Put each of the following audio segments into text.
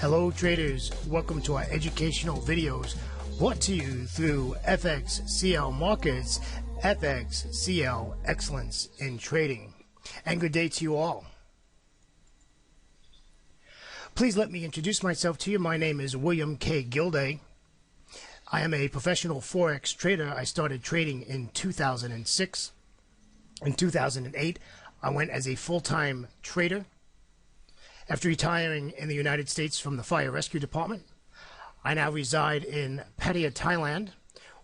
Hello traders, welcome to our educational videos brought to you through FXCL Markets, FXCL Excellence in Trading. And good day to you all. Please let me introduce myself to you. My name is William K. Gilday. I am a professional Forex trader. I started trading in 2006. In 2008, I went as a full-time trader. After retiring in the United States from the Fire Rescue Department, I now reside in Pattaya, Thailand,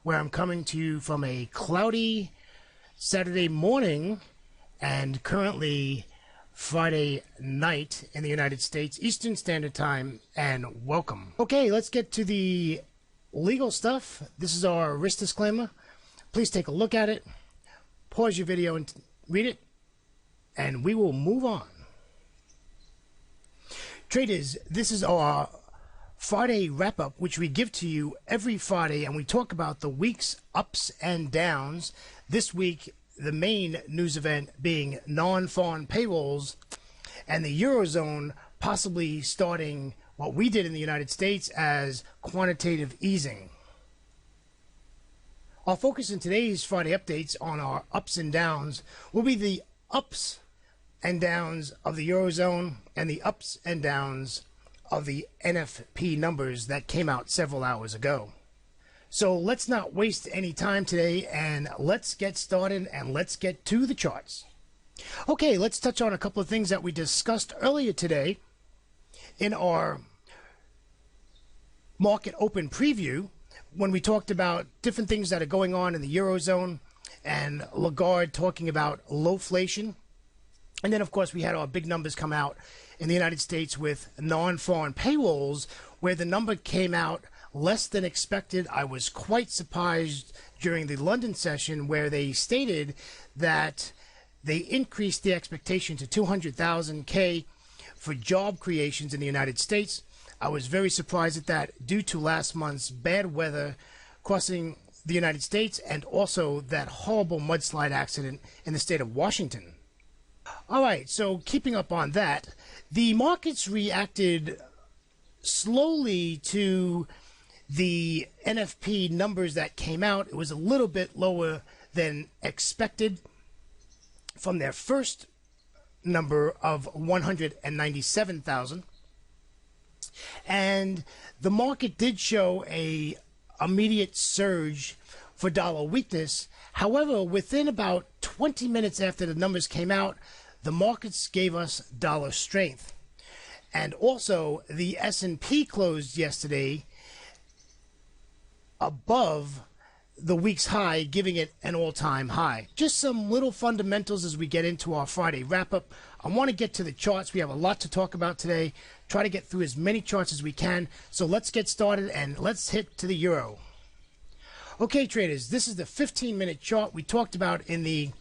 where I'm coming to you from a cloudy Saturday morning and currently Friday night in the United States, Eastern Standard Time, and welcome. Okay, let's get to the legal stuff. This is our risk disclaimer. Please take a look at it, pause your video and read it, and we will move on. Traders, this is our Friday wrap-up, which we give to you every Friday, and we talk about the week's ups and downs. This week, the main news event being non-foreign payrolls and the Eurozone possibly starting what we did in the United States as quantitative easing. Our focus in today's Friday updates on our ups and downs will be the ups and downs of the Eurozone and the ups and downs of the NFP numbers that came out several hours ago. So let's not waste any time today and let's get started and let's get to the charts. Okay, let's touch on a couple of things that we discussed earlier today in our market open preview when we talked about different things that are going on in the Eurozone and Lagarde talking about lowflation. And then, of course, we had our big numbers come out in the United States with non-foreign payrolls, where the number came out less than expected. I was quite surprised during the London session where they stated that they increased the expectation to 200,000 for job creations in the United States. I was very surprised at that due to last month's bad weather crossing the United States and also that horrible mudslide accident in the state of Washington. All right, so keeping up on that, the markets reacted slowly to the NFP numbers that came out. It was a little bit lower than expected from their first number of 197,000. And the market did show a immediate surge for dollar weakness. However, within about 20 minutes after the numbers came out, the markets gave us dollar strength. And also, the S&P closed yesterday above the week's high, giving it an all-time high. Just some little fundamentals as we get into our Friday wrap-up. I want to get to the charts. We have a lot to talk about today. Try to get through as many charts as we can. So let's get started and let's hit to the euro. Okay, traders, this is the 15-minute chart we talked about in the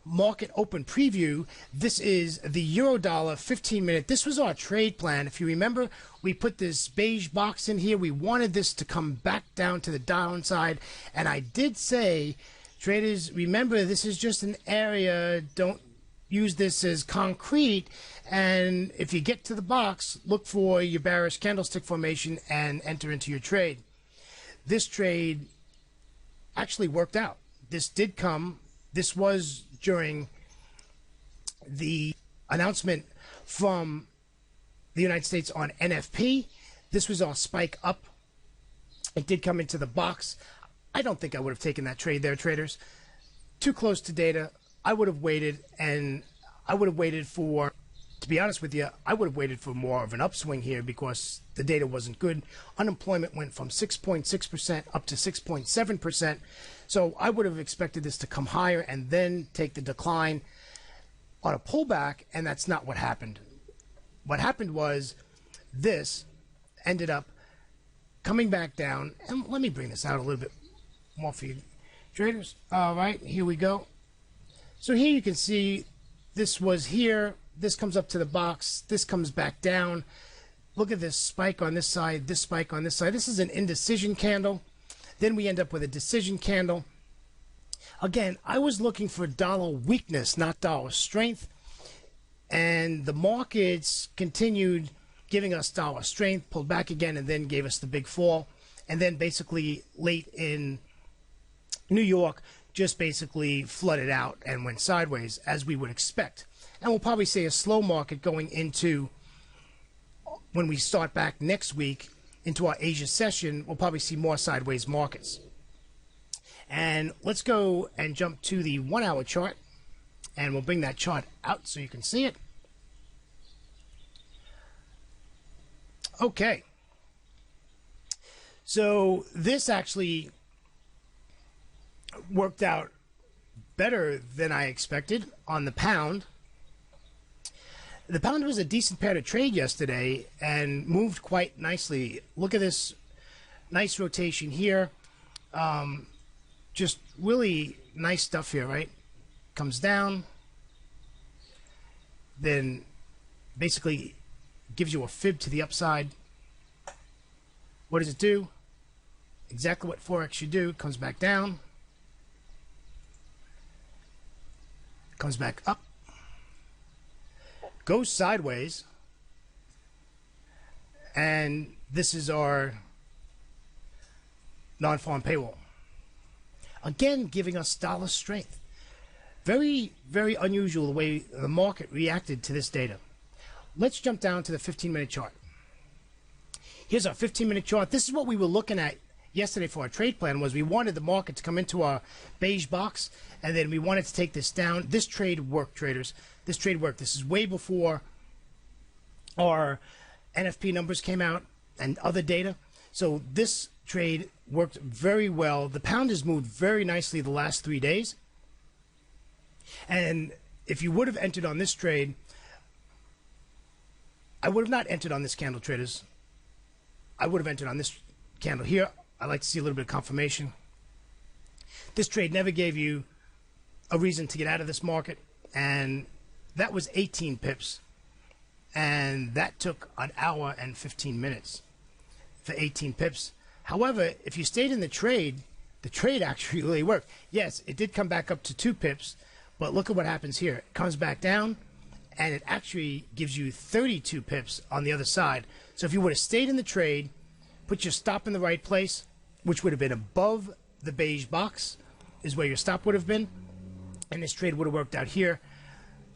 market open preview. This is the euro dollar 15-minute. This was our trade plan. If you remember, we put this beige box in here. We wanted this to come back down to the downside. And I did say, traders, remember, this is just an area. Don't use this as concrete. And if you get to the box, look for your bearish candlestick formation and enter into your trade. This trade actually worked out. This did come. This was during the announcement from the United States on NFP. This was our spike up. It did come into the box. I don't think I would have taken that trade there, traders. Too close to data. I would have waited, and I would have waited for, to be honest with you, I would have waited for more of an upswing here because the data wasn't good. Unemployment went from 6.6% up to 6.7%. So I would have expected this to come higher and then take the decline on a pullback, and that's not what happened. What happened was this ended up coming back down. And let me bring this out a little bit more for you, traders. All right, here we go. So here you can see this was here. This comes up to the box. This comes back down. Look at this spike on this side, this spike on this side. This is an indecision candle. Then we end up with a decision candle. Again, I was looking for dollar weakness, not dollar strength. And the markets continued giving us dollar strength, pulled back again, and then gave us the big fall. And then basically late in New York, just basically flooded out and went sideways, as we would expect. And we'll probably see a slow market going into, when we start back next week into our Asia session, we'll probably see more sideways markets. And let's go and jump to the 1 hour chart, and we'll bring that chart out so you can see it. Okay. So this actually worked out better than I expected on the pound. The pound was a decent pair to trade yesterday and moved quite nicely. Look at this nice rotation here. Just really nice stuff here, right? Comes down, then basically gives you a fib to the upside. What does it do? Exactly what Forex should do. Comes back down, comes back up, goes sideways, and this is our non-farm payroll. Again, giving us dollar strength. Very, very unusual the way the market reacted to this data. Let's jump down to the 15-minute chart. Here's our 15-minute chart. This is what we were looking at yesterday for our trade plan. Was we wanted the market to come into our beige box, and then we wanted to take this down. This trade worked, traders. This trade worked. This is way before our NFP numbers came out and other data. So this trade worked very well. The pound has moved very nicely the last 3 days. And if you would have entered on this trade, I would have not entered on this candle, traders. I would have entered on this candle here. I like to see a little bit of confirmation. This trade never gave you a reason to get out of this market, and that was 18 pips, and that took an hour and 15 minutes for 18 pips. However, if you stayed in the trade actually really worked. Yes, it did come back up to 2 pips, but look at what happens here. It comes back down, and it actually gives you 32 pips on the other side. So if you would have stayed in the trade, put your stop in the right place, which would have been above the beige box, is where your stop would have been, and this trade would have worked out here.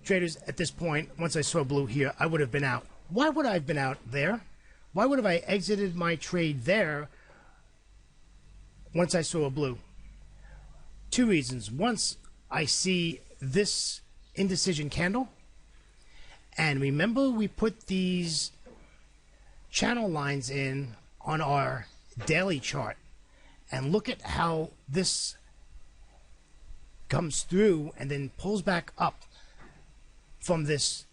Traders, at this point, once I saw blue here, I would have been out. Why would I have been out there? Why would have I exited my trade there once I saw a blue? 2 reasons. Once I see this indecision candle, and remember we put these channel lines in on our daily chart, and look at how this comes through and then pulls back up from this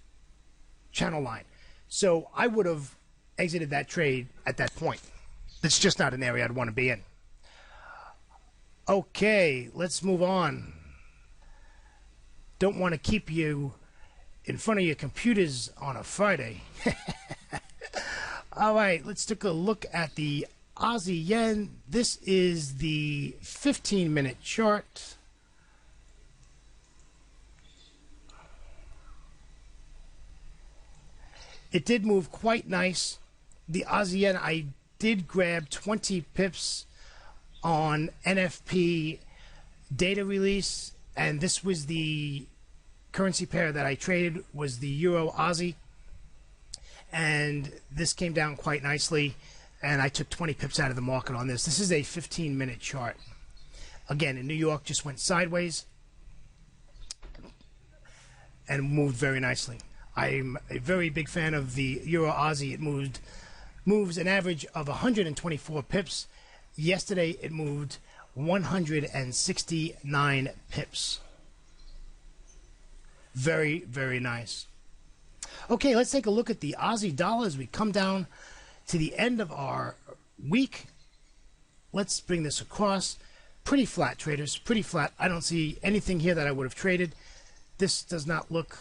channel line. So I would have exited that trade at that point. It's just not an area I'd want to be in. Okay, let's move on. Don't want to keep you in front of your computers on a Friday. All right, let's take a look at the Aussie yen. This is the 15-minute chart. It did move quite nice. The Aussie yen, I did grab 20 pips on NFP data release, and this was the currency pair that I traded, was the Euro Aussie, and this came down quite nicely, and I took 20 pips out of the market on this. This is a 15-minute chart. Again, in New York, just went sideways and moved very nicely. I'm a very big fan of the Euro Aussie. It moves an average of 124 pips. Yesterday, it moved 169 pips. Very, very nice. Okay, let's take a look at the Aussie dollar as we come down to the end of our week. Let's bring this across. Pretty flat, traders, pretty flat. I don't see anything here that I would have traded. This does not look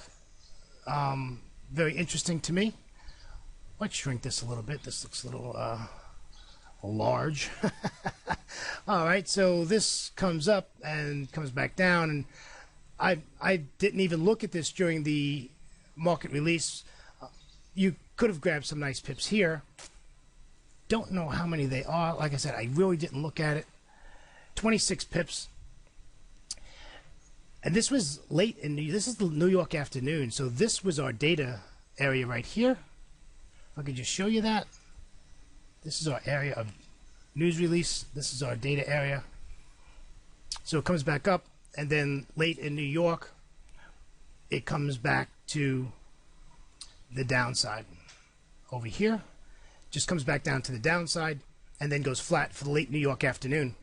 very interesting to me. Let's shrink this a little bit. This looks a little large. All right, so this comes up and comes back down, and I didn't even look at this during the market release. you could have grabbed some nice pips here. Don't know how many they are. Like I said, I really didn't look at it. 26 pips. And this was late this is the New York afternoon. So this was our data area right here. If I could just show you that. This is our area of news release. This is our data area. So it comes back up, and then late in New York, it comes back to the downside. Over here, just comes back down to the downside, and then goes flat for the late New York afternoon.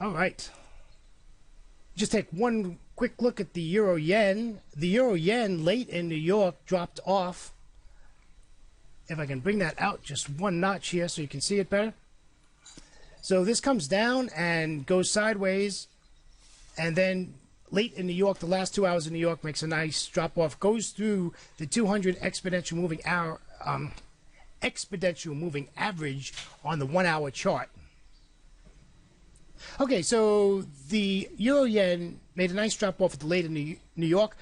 All right. Just take one quick look at the euro yen. The euro yen late in New York dropped off. If I can bring that out just one notch here so you can see it better. So this comes down and goes sideways, and then late in New York, the last 2 hours in New York, makes a nice drop off, goes through the 200 exponential moving average on the 1 hour chart. Okay, so the euro yen made a nice drop off at the late in New York.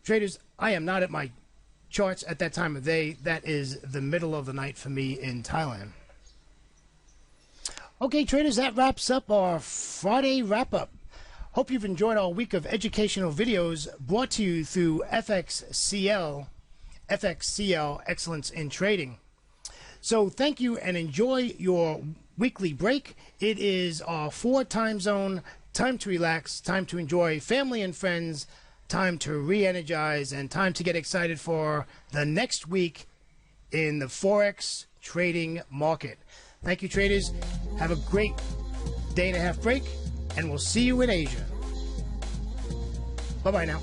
Traders, I am not at my charts at that time of day. That is the middle of the night for me in Thailand. Okay, traders, that wraps up our Friday wrap-up. Hope you've enjoyed our week of educational videos brought to you through FXCL Excellence in Trading. So thank you and enjoy your weekly break. It is our 4 time zone, time to relax, time to enjoy family and friends, time to re-energize, and time to get excited for the next week in the Forex trading market. Thank you, traders. Have a great day and a half break, and we'll see you in Asia. Bye-bye now.